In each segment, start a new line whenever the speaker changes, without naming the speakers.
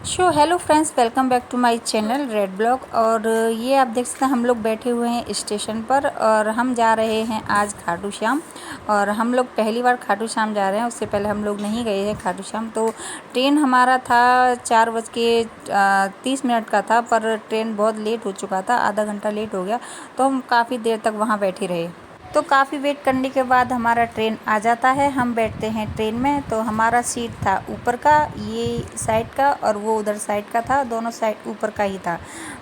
So hello friends, welcome back to my channel red blog. और ये आप देख सकते हैं हम लोग बैठे हुए हैं स्टेशन पर और हम जा रहे हैं आज खाटू श्याम। और हम लोग पहली बार खाटू श्याम जा रहे हैं, उससे पहले हम लोग नहीं गए हैं खाटू श्याम। तो ट्रेन हमारा था 4:30 का था, पर ट्रेन बहुत लेट हो चुका था, आधा घंटा लेट हो गया। तो हम काफ़ी देर तक वहाँ बैठे रहे। तो काफ़ी वेट करने के बाद हमारा ट्रेन आ जाता है, हम बैठते हैं ट्रेन में। तो हमारा सीट था ऊपर का, ये साइड का और वो उधर साइड का था, दोनों साइड ऊपर का ही था।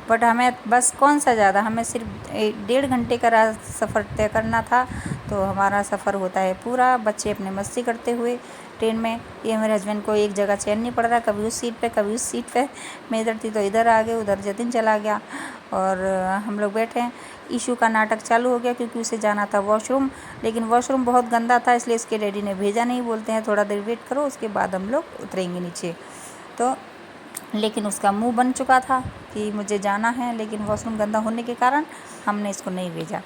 बट हमें बस कौन सा ज़्यादा, हमें सिर्फ 1.5 घंटे का सफ़र तय करना था। तो हमारा सफ़र होता है पूरा, बच्चे अपने मस्ती करते हुए ट्रेन में। ये मेरे हस्बैंड को एक जगह चैन नहीं पड़ रहा, कभी उस सीट पे कभी उस सीट पे। मैं इधर थी तो इधर आ गए, उधर जतिन चला गया और हम लोग बैठे हैं। ईशू का नाटक चालू हो गया क्योंकि उसे जाना था वॉशरूम, लेकिन वॉशरूम बहुत गंदा था, इसलिए इसके डैडी ने भेजा नहीं। बोलते हैं थोड़ा देर वेट करो, उसके बाद हम लोग उतरेंगे नीचे। तो लेकिन उसका मुंह बन चुका था कि मुझे जाना है, लेकिन वॉशरूम गंदा होने के कारण हमने इसको नहीं भेजा।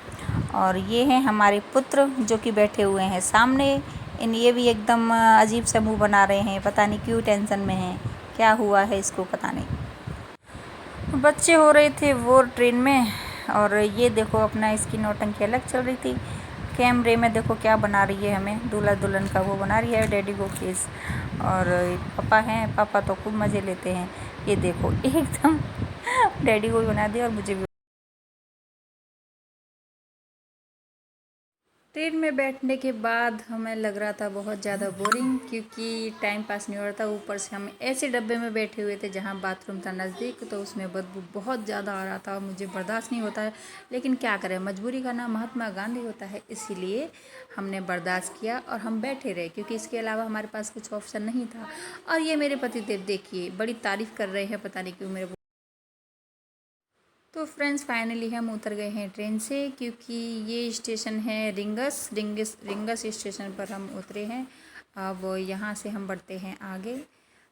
और ये हैं हमारे पुत्र जो कि बैठे हुए हैं सामने। ये भी एकदम अजीब सा मुंह बना रहे हैं, पता नहीं क्यों टेंशन में हैं, क्या हुआ है इसको पता नहीं। बच्चे हो रहे थे वो ट्रेन में, और ये देखो अपना इसकी नौटंकी अलग चल रही थी। कैमरे में देखो क्या बना रही है, हमें दूल्हा दुल्हन का वो बना रही है, डैडी को केस। और पापा हैं, पापा तो खूब मज़े लेते हैं। ये देखो एकदम डैडी को भी बना दिया और मुझे भी। ट्रेन में बैठने के बाद हमें लग रहा था बहुत ज़्यादा बोरिंग, क्योंकि टाइम पास नहीं हो रहा था। ऊपर से हम ऐसे डब्बे में बैठे हुए थे जहाँ बाथरूम था नज़दीक, तो उसमें बदबू बहुत ज़्यादा आ रहा था, मुझे बर्दाश्त नहीं होता है। लेकिन क्या करें, मजबूरी का नाम महात्मा गांधी होता है, इसीलिए हमने बर्दाश्त किया और हम बैठे रहे, क्योंकि इसके अलावा हमारे पास कुछ ऑप्शन नहीं था। और ये मेरे पतिदेव देखिए बड़ी तारीफ़ कर रहे हैं, पता नहीं क्यों मेरे। तो फ्रेंड्स फाइनली हम उतर गए हैं ट्रेन से, क्योंकि ये स्टेशन है रिंगस स्टेशन पर हम उतरे हैं। अब यहाँ से हम बढ़ते हैं आगे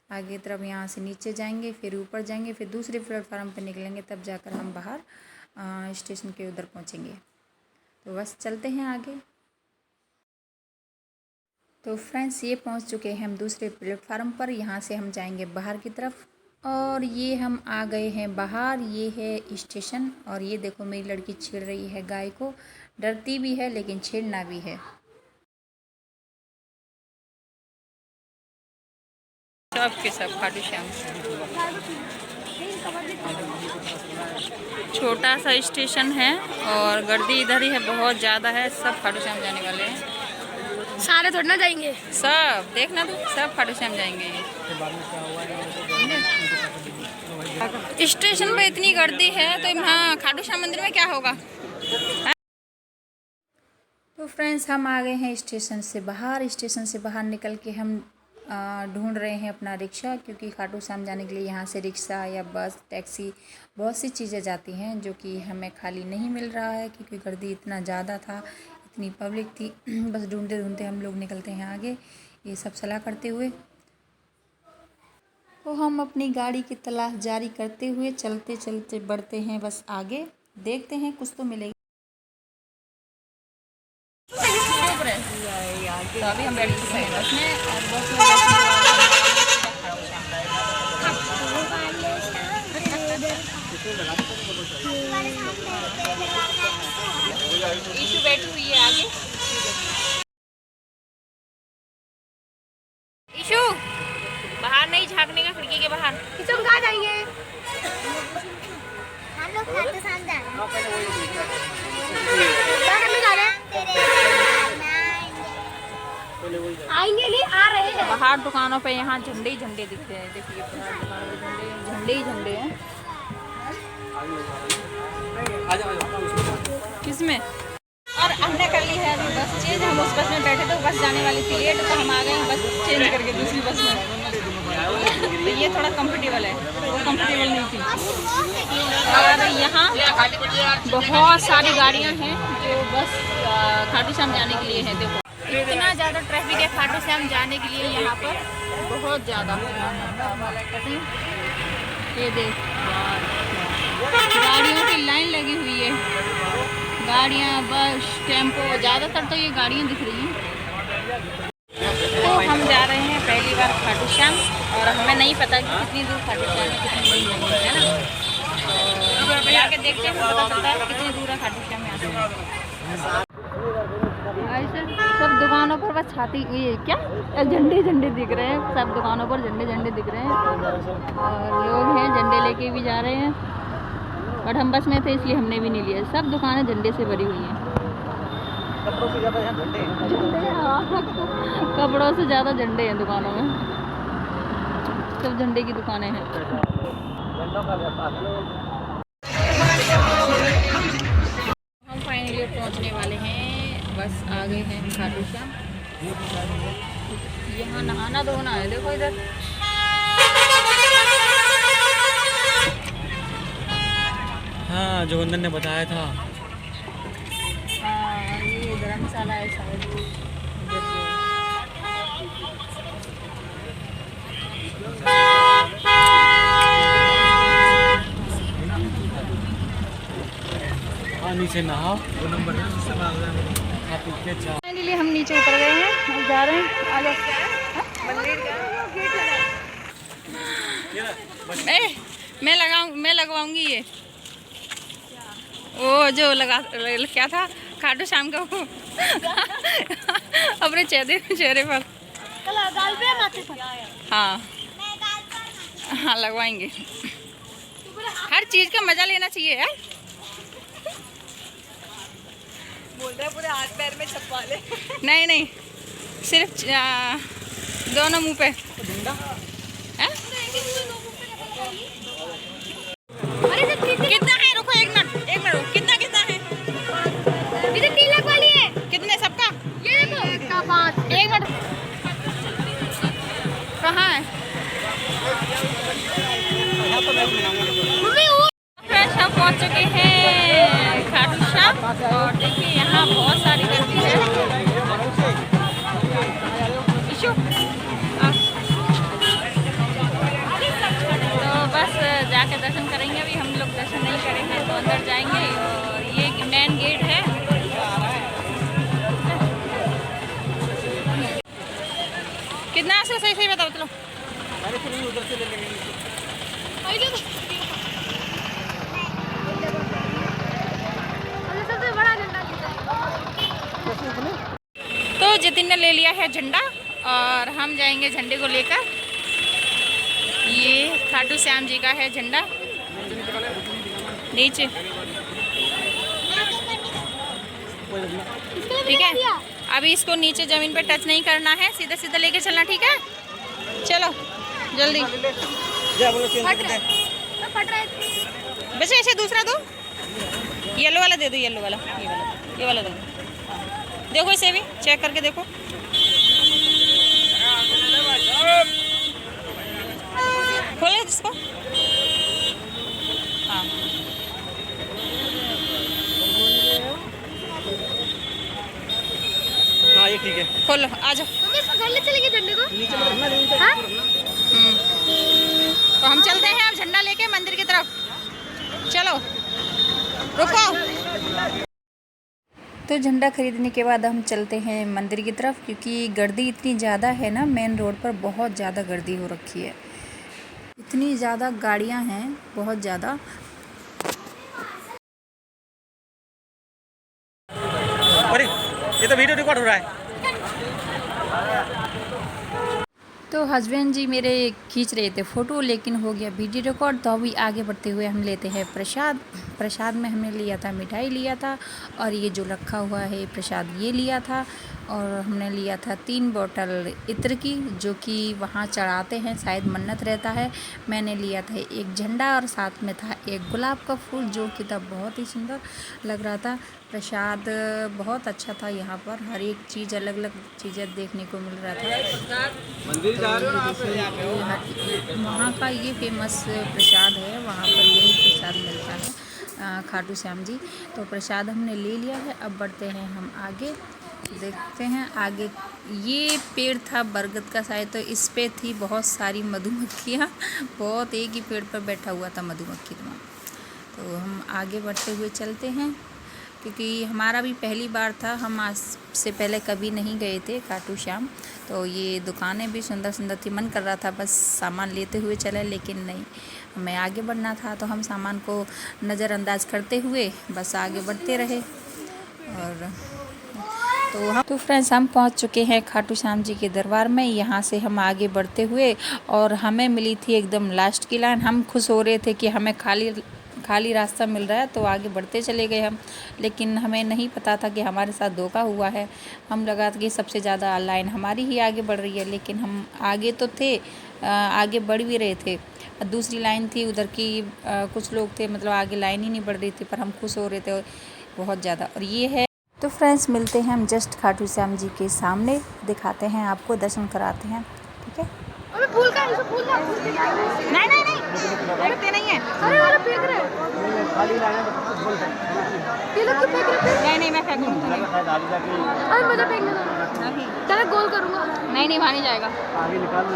आगे तरफ, यहाँ से नीचे जाएंगे, फिर ऊपर जाएंगे, फिर दूसरे प्लेटफार्म पर निकलेंगे, तब जाकर हम बाहर स्टेशन के उधर पहुँचेंगे। तो बस चलते हैं आगे। तो फ्रेंड्स ये पहुँच चुके हैं हम दूसरे प्लेटफार्म पर, यहाँ से हम जाएंगे बाहर की तरफ। और ये हम आ गए हैं बाहर, ये है स्टेशन। और ये देखो मेरी लड़की छेड़ रही है गाय को, डरती भी है लेकिन छेड़ना भी है। सब के सब खाटू श्याम, छोटा सा स्टेशन है और गर्दी इधर ही है, बहुत ज़्यादा है। सब खाटू श्याम जाने वाले हैं,
सारे थोड़ी ना जाएंगे,
सब देखना तो सब खाटू श्याम जाएंगे। स्टेशन पे इतनी गर्दी है तो यहाँ खाटू श्याम मंदिर में क्या होगा। तो फ्रेंड्स हम आ गए हैं स्टेशन से बाहर। स्टेशन से बाहर निकल के हम ढूंढ रहे हैं अपना रिक्शा, क्योंकि खाटू श्याम जाने के लिए यहाँ से रिक्शा या बस टैक्सी बहुत सी चीज़ें जाती हैं, जो कि हमें खाली नहीं मिल रहा है, क्योंकि गर्दी इतना ज़्यादा था, इतनी पब्लिक थी। बस ढूंढते ढूंढते हम लोग निकलते हैं आगे, ये सब सलाह करते हुए। तो हम अपनी गाड़ी की तलाश जारी करते हुए चलते चलते बढ़ते हैं बस आगे, देखते हैं कुछ तो मिलेगा। तो अभी हम बैठ चुके हैं बस में, और बस में ईशू बैठी हुई है आगे। ईशू बाहर नहीं झांकने का, खिड़की के बाहर।
ईशू कहाँ जाएंगे?
हम लोग खाटू श्याम जा रहे
आएंगे नहीं, आ रहे हैं।
बाहर दुकानों पे यहाँ झंडे ही झंडे दिख रहे हैं, देखिए बाहर दुकानों पे झंडे ही झंडे हैं। किसमें? और हमने कर ली है अभी बस चेंज, हम उस बस में बैठे थे, बस जाने वाली थी लेट, तो हम आ गए बस चेंज करके दूसरी बस में। तो ये थोड़ा कंफर्टेबल है, वो कंफर्टेबल नहीं थी। और यहाँ बहुत सारी गाड़ियाँ हैं जो बस खाटू श्याम जाने के लिए हैं। देखो इतना ज़्यादा ट्रैफिक है खाटू श्याम जाने के लिए यहाँ पर, बहुत ज़्यादा। ये देख गाड़ियों की लाइन लगी हुई है, गाड़ियाँ बस टेम्पो, ज़्यादातर तो ये गाड़ियाँ दिख रही हैं। तो हम जा रहे हैं पहली बार खाटू श्याम और हमें नहीं पता कि कितनी दूर खाटू श्याम है, कितनी दूर नहीं है ना। और जाके देखते हैं, पता चलता है कितनी दूर है खाटू श्याम यहाँ से। ऐसे सब दुकानों पर बस छाती ये क्या झंडे झंडे दिख रहे हैं, सब दुकानों पर झंडे झंडे दिख रहे हैं और लोग हैं झंडे लेके भी जा रहे हैं। बट हम बस में थे इसलिए हमने भी नहीं लिया। सब दुकानें झंडे से भरी हुई हैं,
कपड़ों से ज़्यादा यहाँ झंडे हैं।
कपड़ों से ज़्यादा झंडे हैं दुकानों में, सब झंडे की दुकानें हैं।
झंडों का व्यापार।
हम फाइनली पहुंचने वाले हैं, बस आ गए हैं खाटू श्याम। यहाँ नहाना धोना है, देखो इधर।
हाँ, जो वंदन ने बताया था।
हाँ, ये धर्मशाला है शायद।
हाँ, नीचे नहाओ, 2 नंबर है, उससे
फाइनली हम नीचे उतर गए हैं और जा रहे हैं आगे। मैं लगवाऊंगी ये वो जो लगा क्या था खाटू श्याम का वो अपने चेहरे पर। हाँ हाँ लगवाएंगे। हर चीज़ का मजा लेना चाहिए यार।
बोल रहे पूरे हाथ पैर में छपवा ले।
नहीं नहीं, सिर्फ दोनों मुंह पे। कितना है? रुको एक मिनट रुको। कितना है?
इधर 3 लाख वाली है।
कितने सबका?
ये देखो का 5।
1 मिनट। कहाँ है? फ्रेश हम पहुँच चुके हैं खाटू श्याम और देखिए यहाँ बहुत सारी गर्दी है। तो बस जाके दर्शन करेंगे। अभी हम लोग दर्शन नहीं करेंगे तो अंदर जाएंगे और ये मेन गेट है। कितना है? सही बताओ चलो।
उधर से ले लेंगे।
सबसे बड़ा झंडा
तो जतिन ने ले लिया है झंडा और हम जाएंगे झंडे को लेकर। ये खाटू श्याम जी का है झंडा नीचे, ठीक है। अभी इसको नीचे ज़मीन पे टच नहीं करना है, सीधा सीधा लेके चलना, ठीक है। चलो जल्दी। वैसे ऐसे दूसरा दो, येलो वाला दे दो, येलो वाला, ये वाला दे दो। देखो इसे भी चेक करके देखो। खोलो इसको। हाँ
हाँ, ये ठीक है।
खोलो, आ जाओ।
घर ले चलेंगे झंडे को।
नीचे में रखना नहीं
हाँ?
तो हम चलते हैं अब झंडा लेके मंदिर की तरफ। चलो रुको। तो झंडा खरीदने के बाद हम चलते हैं मंदिर की तरफ, क्योंकि गर्दी इतनी ज़्यादा है ना, मेन रोड पर बहुत ज़्यादा गर्दी हो रखी है। इतनी ज़्यादा गाड़ियाँ हैं, बहुत ज़्यादा।
अरे ये तो वीडियो रिकॉर्ड हो रहा है।
तो हस्बैंड जी मेरे खींच रहे थे फ़ोटो, लेकिन हो गया वीडियो रिकॉर्ड। तो अभी आगे बढ़ते हुए हम लेते हैं प्रसाद। प्रसाद में हमने लिया था मिठाई लिया था, और ये जो रखा हुआ है प्रसाद ये लिया था। और हमने लिया था 3 बोतल इत्र की, जो कि वहाँ चढ़ाते हैं, शायद मन्नत रहता है। मैंने लिया था एक झंडा और साथ में था एक गुलाब का फूल, जो कि था बहुत ही सुंदर लग रहा था। प्रसाद बहुत अच्छा था, यहाँ पर हर एक चीज़ अलग अलग चीज़ें देखने को मिल रहा था।
मंदिर जा रहे हो ना आप?
वहाँ का ये फेमस प्रसाद है, वहाँ पर यही प्रसाद मिलता है खाटू श्याम जी। तो प्रसाद हमने ले लिया है। अब बढ़ते हैं हम आगे, देखते हैं आगे। ये पेड़ था बरगद का शायद, तो इस पे थी बहुत सारी मधुमक्खियाँ, बहुत एक ही पेड़ पर बैठा हुआ था मधुमक्खी। तो हम आगे बढ़ते हुए चलते हैं। क्योंकि हमारा भी पहली बार था, हम आज से पहले कभी नहीं गए थे खाटू श्याम। तो ये दुकानें भी सुंदर सुंदर थी, मन कर रहा था बस सामान लेते हुए चले, लेकिन नहीं, हमें आगे बढ़ना था तो हम सामान को नज़रअंदाज करते हुए बस आगे बढ़ते रहे। और तो फ्रेंड्स, हम पहुंच चुके हैं खाटू श्याम जी के दरबार में। यहाँ से हम आगे बढ़ते हुए, और हमें मिली थी एकदम लास्ट की लाइन। हम खुश हो रहे थे कि हमें खाली रास्ता मिल रहा है, तो आगे बढ़ते चले गए हम। लेकिन हमें नहीं पता था कि हमारे साथ धोखा हुआ है। हम लगा था कि सबसे ज़्यादा लाइन हमारी ही आगे बढ़ रही है, लेकिन हम आगे तो थे, आगे बढ़ भी रहे थे। दूसरी लाइन थी उधर की, कुछ लोग थे, मतलब आगे लाइन ही नहीं बढ़ रही थी, पर हम खुश हो रहे थे बहुत ज़्यादा। और ये है, तो फ्रेंड्स मिलते हैं हम जस्ट खाटू श्याम जी के सामने, दिखाते हैं आपको, दर्शन कराते हैं, ठीक है।
अबे फूल का है, फूल का नहीं नहीं नहीं फेंकते नहीं है। अरे वाला फेंक रहे हैं,
खाली लाइन है तो बोल दे।
ये लोग क्यों फेंक रहे हैं?
नहीं मैं फेंकूंगा नहीं।
शायद आगे जाके
अरे मुझे फेंकने दो,
नहीं
चलो गोल करूंगा।
नहीं वहाँ नहीं जाएगा।
आगे निकाल लो।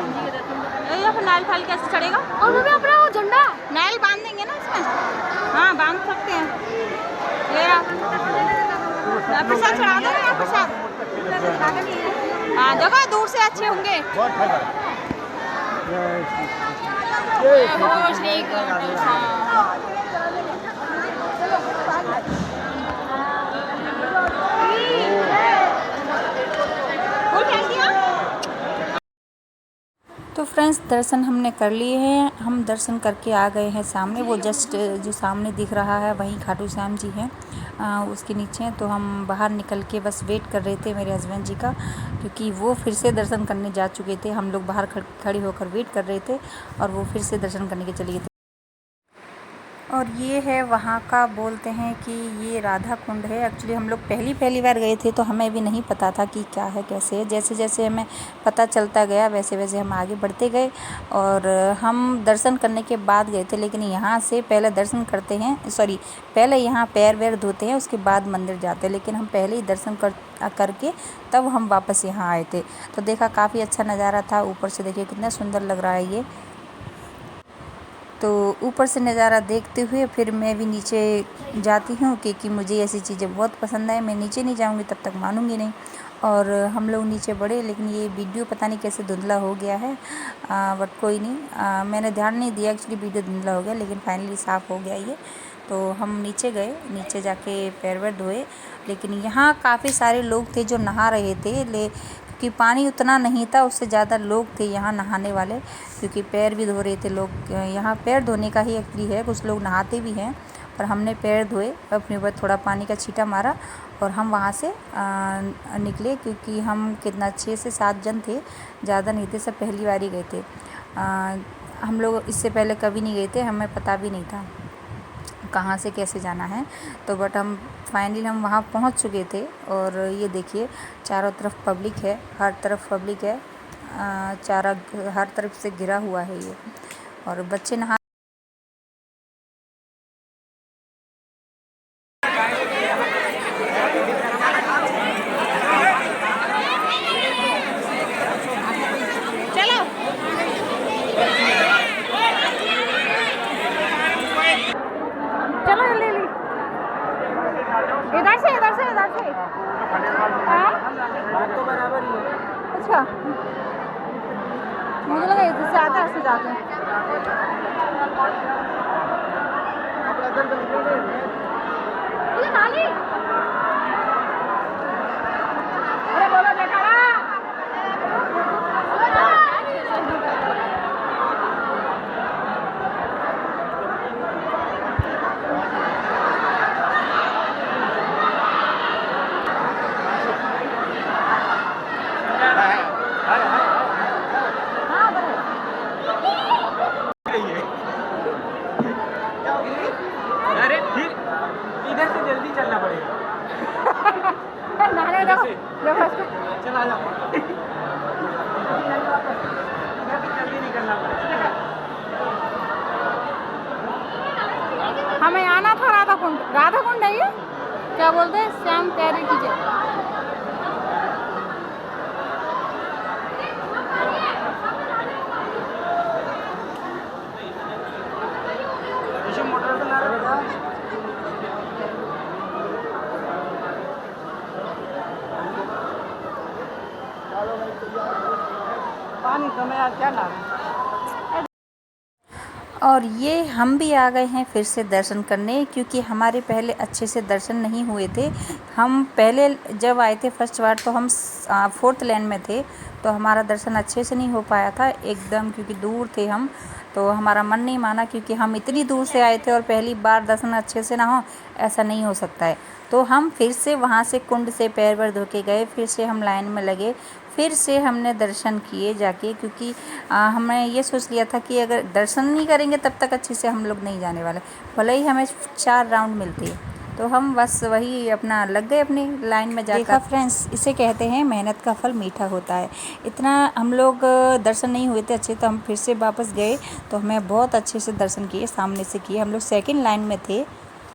या फिर नाल फाल कैसे चढ़ेगा?
और मम्मी अपना वो झंडा
नाल बांध देंगे ना इसमें। हाँ बांध सकते हैं। ले प्रसाद चढ़ा दो ना, प्रसाद। हाँ देखो दूर से अच्छे होंगे।
बहुत फायदा।
तो फ्रेंड्स, दर्शन हमने कर लिए हैं। हम दर्शन करके आ गए हैं सामने, वो जस्ट जो सामने दिख रहा है वहीं खाटू श्याम जी हैं, उसके नीचे। तो हम बाहर निकल के बस वेट कर रहे थे मेरे हस्बैंड जी का, क्योंकि वो फिर से दर्शन करने जा चुके थे। हम लोग बाहर खड़े होकर वेट कर रहे थे, और वो फिर से दर्शन करने के चले गए थे। और ये है वहाँ का, बोलते हैं कि ये राधा कुंड है। एक्चुअली हम लोग पहली बार गए थे, तो हमें भी नहीं पता था कि क्या है कैसे है। जैसे जैसे हमें पता चलता गया वैसे वैसे हम आगे बढ़ते गए। और हम दर्शन करने के बाद गए थे, लेकिन यहाँ से पहले दर्शन करते हैं, पहले यहाँ पैर वैर धोते हैं, उसके बाद मंदिर जाते हैं। लेकिन हम पहले ही दर्शन करके तब हम वापस यहाँ आए थे। तो देखा, काफ़ी अच्छा नज़ारा था। ऊपर से देखिए कितना सुंदर लग रहा है ये। तो ऊपर से नज़ारा देखते हुए फिर मैं भी नीचे जाती हूँ, क्योंकि मुझे ऐसी चीज़ें बहुत पसंद है। मैं नीचे नहीं जाऊँगी तब तक मानूंगी नहीं। और हम लोग नीचे बढ़े, लेकिन ये वीडियो पता नहीं कैसे धुंधला हो गया है, बट कोई नहीं, मैंने ध्यान नहीं दिया। एक्चुअली वीडियो धुंधला हो गया, लेकिन फाइनली साफ़ हो गया ये। तो हम नीचे गए, नीचे जाके पैर वैर धोए। लेकिन यहाँ काफ़ी सारे लोग थे जो नहा रहे थे, कि पानी उतना नहीं था, उससे ज़्यादा लोग थे यहाँ नहाने वाले, क्योंकि पैर भी धो रहे थे लोग। यहाँ पैर धोने का ही एक्चुअली है, कुछ लोग नहाते भी हैं, पर हमने पैर धोए, अपने ऊपर थोड़ा पानी का छींटा मारा, और हम वहाँ से निकले। क्योंकि हम कितना 6 से 7 जन थे, ज़्यादा नहीं थे, सब पहली बार ही गए थे। हम लोग इससे पहले कभी नहीं गए थे, हमें पता भी नहीं था कहाँ से कैसे जाना है। तो बट हम फाइनली हम वहाँ पहुँच चुके थे। और ये देखिए, चारों तरफ पब्लिक है, हर तरफ पब्लिक है, हर तरफ से घिरा हुआ है ये। और बच्चे नहा
इधर से
तो बराबर ही है।
अच्छा, मुझे लगा इधर से आता है, ऐसे जाते हैं। ये नाली, अरे बोलो जयकारा।
अरे फिर इधर से जल्दी चलना पड़ेगा।
नहाने दो,
चला जा। जल्दी निकलना पड़ेगा।
हमें आना था राधा कुंड है ये, क्या बोलते हैं, श्याम प्यारे की जय।
मोटर से ला रहा था।
क्या लाभ है।
और ये हम भी आ गए हैं फिर से दर्शन करने, क्योंकि हमारे पहले अच्छे से दर्शन नहीं हुए थे। हम पहले जब आए थे फर्स्ट बार तो हम 4th लाइन में थे, तो हमारा दर्शन अच्छे से नहीं हो पाया था एकदम, क्योंकि दूर थे हम, तो हमारा मन नहीं माना, क्योंकि हम इतनी दूर से आए थे और पहली बार दर्शन अच्छे से ना हो, ऐसा नहीं हो सकता है। तो हम फिर से वहाँ से कुंड से पैर वैर धो के गए, फिर से हम लाइन में लगे, फिर से हमने दर्शन किए जाके, क्योंकि हमने ये सोच लिया था कि अगर दर्शन नहीं करेंगे तब तक अच्छे से हम लोग नहीं जाने वाले, भले ही हमें 4 राउंड मिलती है। तो हम बस वही अपना लग गए अपनी लाइन में जाकर। देखा फ्रेंड्स, इसे कहते हैं मेहनत का फल मीठा होता है। इतना हम लोग दर्शन नहीं हुए थे अच्छे, तो हम फिर से वापस गए, तो हमें बहुत अच्छे से दर्शन किए, सामने से किए। हम लोग 2nd लाइन में थे।